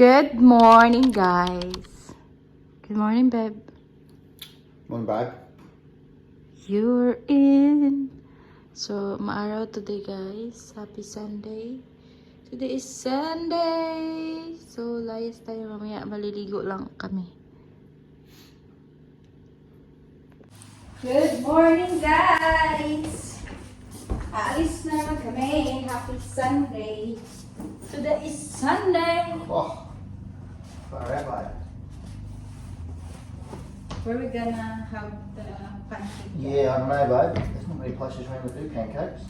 Good morning, guys. Good morning, babe. Morning, babe. You're in. So, maaraw today, guys. Happy Sunday. Today is Sunday. So, layas tayo mamaya. Maliligo lang kami. Good morning, guys. Aalis na naman kami. Happy Sunday. Today is Sunday. Oh, far out, babe. Where we gonna have the pancake? Yeah, I don't know, babe. There's not many places around that do pancakes.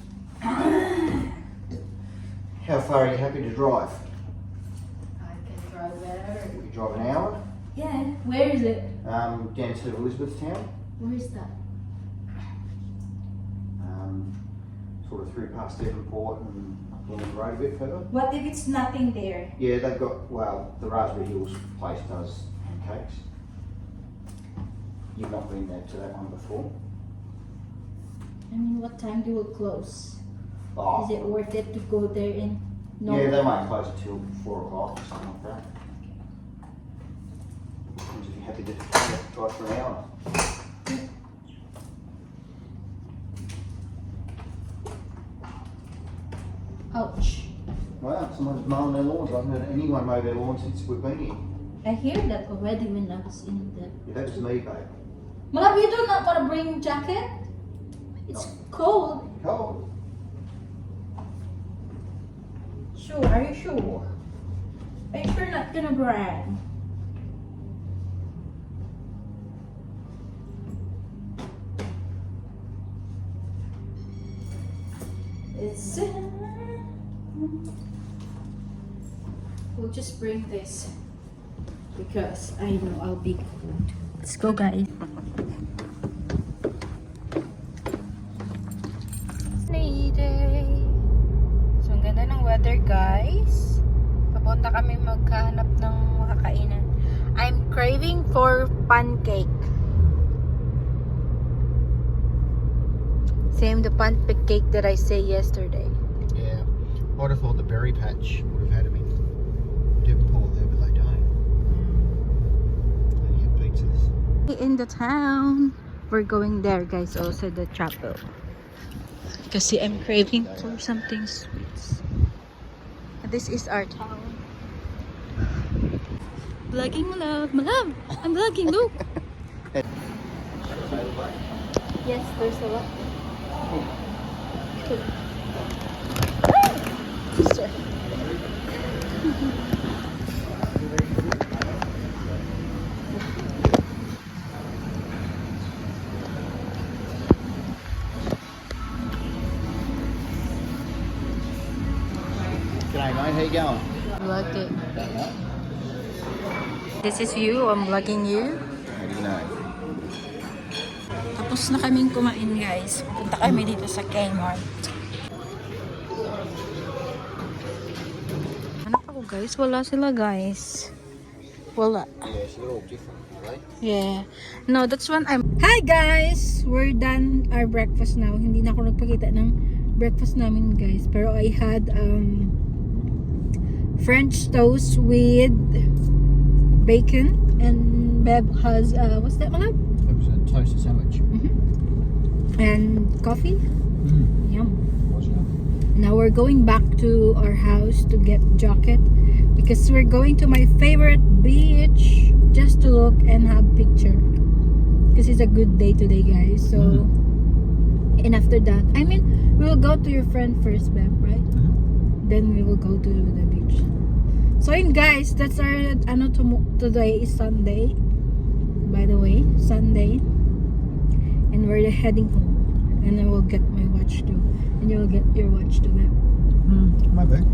How far are you happy to drive? I can drive there. You can drive an hour. Yeah. Where is it? Down to Elizabethtown. Where is that? Sort of through past Devonport and up the road a bit further. What if it's nothing there? Yeah, they've got, well, the Raspberry Hills place does pancakes. You've not been there to that one before. I mean, what time do it close? Oh, Is it worth it to go there and no? yeah, they won't close until 4 o'clock or something like that. Depends if you're happy to drive for an hour. Ouch. Wow, someone's mowing their lawns. I haven't heard anyone mow their lawn since we've been here. I hear that already when I was in the. Yeah, that was me, babe. Malab, you do not want to bring jacket? It's cold. Cold. Sure, are you sure? Are you sure not gonna brag? It's we'll just bring this because I know I'll be cold. Let's go, guys. Sunny day. So, ang ganda ng weather, guys. Papunta kami maghahanap ng makakainan. I'm craving for pancake. Same the pancake that I say yesterday. Yeah. I'd have thought the berry patch would have had them in Devonport there, but they don't. They only have pizzas. In the town. We're going there, guys, also the chapel. Kasi I'm craving for something sweet. This is our town. Vlogging, malove. Malove! I'm vlogging, look! Yes, there's a lot. Sorry. G'day, mate. How you going? Vlogging. This is you. I'm vlogging you. How do you know? Tapos na kaming kumain, guys. Punta kami dito sa Kmart. Anak ako, guys. Wala sila, guys. Wala. Yeah, so they're all different, right? Yeah. No, that's when I'm... Hi, guys! We're done our breakfast now. Hindi na ako nagpakita ng breakfast namin, guys. Pero I had French toast with bacon. And Beb has, what's that, Malab? It was a toasted sandwich. And coffee. Yum. Was it? Now we're going back to our house to get jacket because we're going to my favorite beach just to look and have picture because it's a good day today, guys. So and after that, I mean, we will go to your friend first, Beb, right? Then we will go to the beach. So yun, guys, that's our today is Sunday, by the way, Sunday, and we're heading home. And I will get my watch too. And you will get your watch too, Beb. My bad.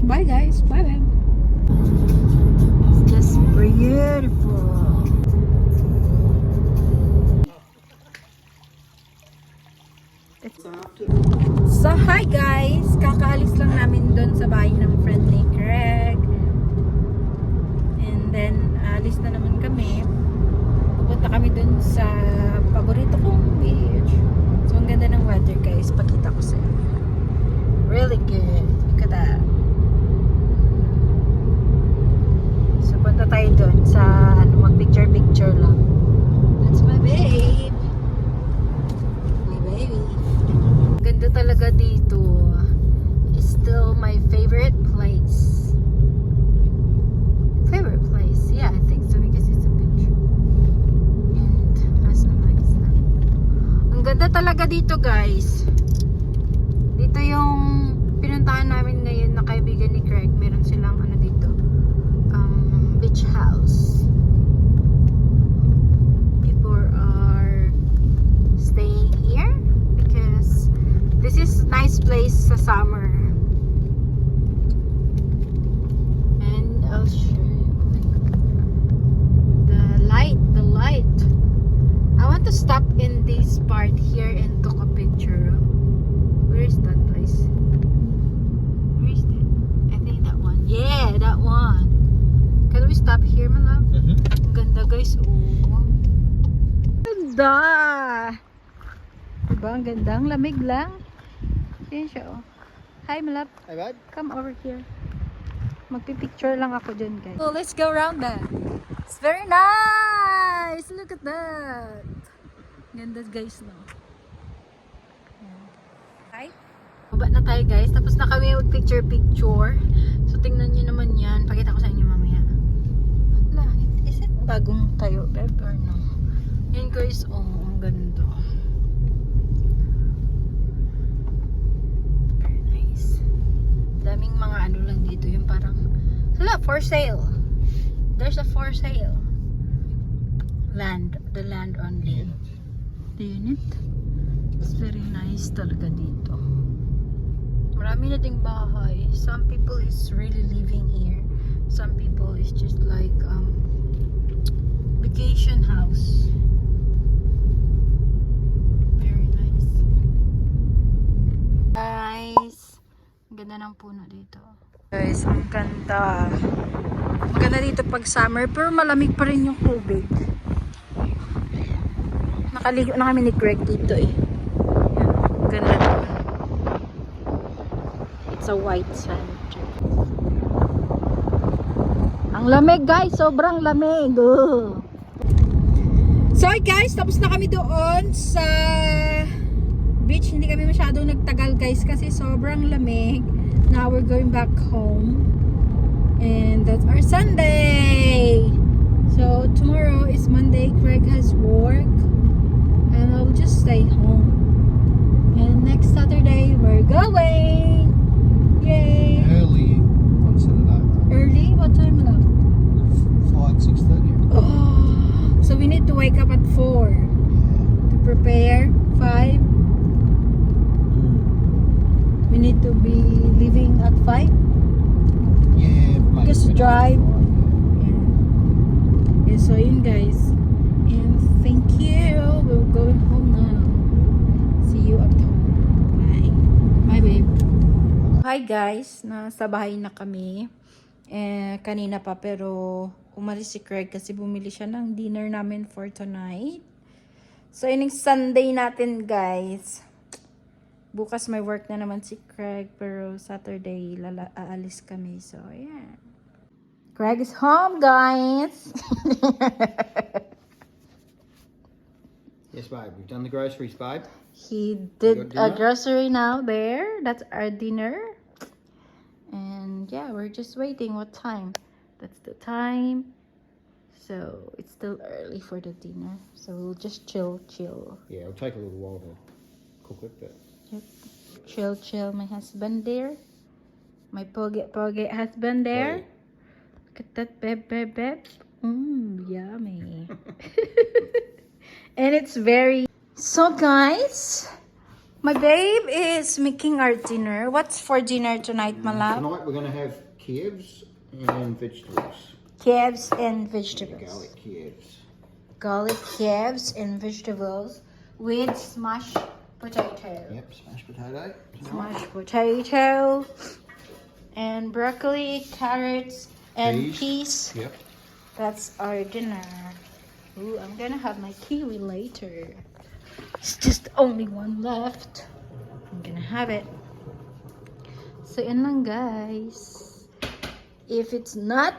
Bye, guys. Bye, Beb. It's just beautiful. So, hi, guys. Kakaalis lang namin doon sa bahay ng friend ni Craig. And then, alis na naman kami. Pupunta kami doon sa paborito kong beach. So, ang ganda ng weather, guys. Pakita ko sa inyo. Really good. Look at that. talaga dito is still my favorite place. Favorite place? Yeah, I think so because it's a beach. And has a nice land. Ang ganda talaga dito, guys. Dito yung pinuntahan namin ngayon na kaibigan ni Craig. Meron silang ano dito, beach house. People are staying here because this is nice place sa summer. And I'll show you the light. I want to stop in this part here and took a picture. Where is that place? Where is that? I think that one. Yeah, that one. Can we stop here, my love? Ang ganda, guys. Oh. Ganda! Diba? Ang ganda. Ang lamig lang. Yan siya, oh. Hi, my love. Hey, bud. Come over here. Magpipicture lang ako dyan, guys. So, let's go around that. It's very nice! Look at that! Ganda, guys, no? Hi. Baba na tayo, guys. Tapos na kami mag-picture. So, tingnan nyo naman yan. Pakita ko sa inyo mamaya. Hala, is it bagong tayo, babe, or no? Yan, guys. Oh, ang ganda. Very nice. Daming mga ano lang dito. Yung parang, hala, for sale. There's a for sale. Land. The land only. The unit. It's very nice talaga dito. Marami na ding bahay. Some people is really living here. Some people is just like vacation house. Very nice. Guys, ang ganda ng puno dito. Guys, ang ganda. Maganda dito pag summer, pero malamig pa rin yung tubig. Nakaligo na kami ni Greg dito eh. Yan, ganda naman. It's a white sand. Ang lamig, guys, sobrang lamig. Oh. So guys, tapos na kami doon sa beach. Hindi kami masyadong nagtagal, guys, kasi sobrang lamig. Now we're going back home. And that's our Sunday. So tomorrow is Monday. Craig has work. And I'll just stay home. And next Saturday we're going. Yay! Early on Saturday. Early? What time now? Flight 6:30. Oh, so we need to wake up at 4 to prepare. 5. We need to be leaving at 5. Yeah, mate. Just We're drive. not Yeah, so yun, guys. And thank you. We're going home now. See you at home. Bye. Bye, babe. Hi, guys. Nasa bahay na kami. Kanina pa, pero umalis si Craig kasi bumili siya ng dinner namin for tonight. So, yun yung Sunday natin, guys. Bukas may work na naman si Craig, pero Saturday aalis kami. So, yeah. Craig is home, guys. Yes, babe. We've done the groceries, babe. He did Your a dinner? grocery now there. That's our dinner. And yeah, we're just waiting. What time? That's the time. So it's still early for the dinner. So we'll just chill. Yeah, it'll take a little while to cook it, but Yep. Chill. My husband there. My pogi husband there. Hey. Look at that, babe. Yummy. And it's very... So guys, my babe is making our dinner. What's for dinner tonight, my love? tonight we're going to have Kievs and vegetables. Kievs and vegetables. Garlic Kievs. Garlic Kievs and vegetables with smashed potato. Yep, smashed potato. Smashed potato and broccoli, carrots, and peas. Yep. That's our dinner. Ooh, I'm gonna have my kiwi later. It's just only one left. I'm gonna have it. So yun lang, guys. If it's not,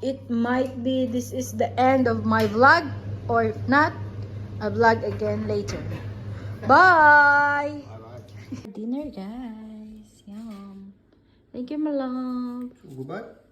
it might be this is the end of my vlog, or if not, I'll vlog again later. Bye! Bye-bye. Dinner, guys. Yum. Thank you, my love. Goodbye.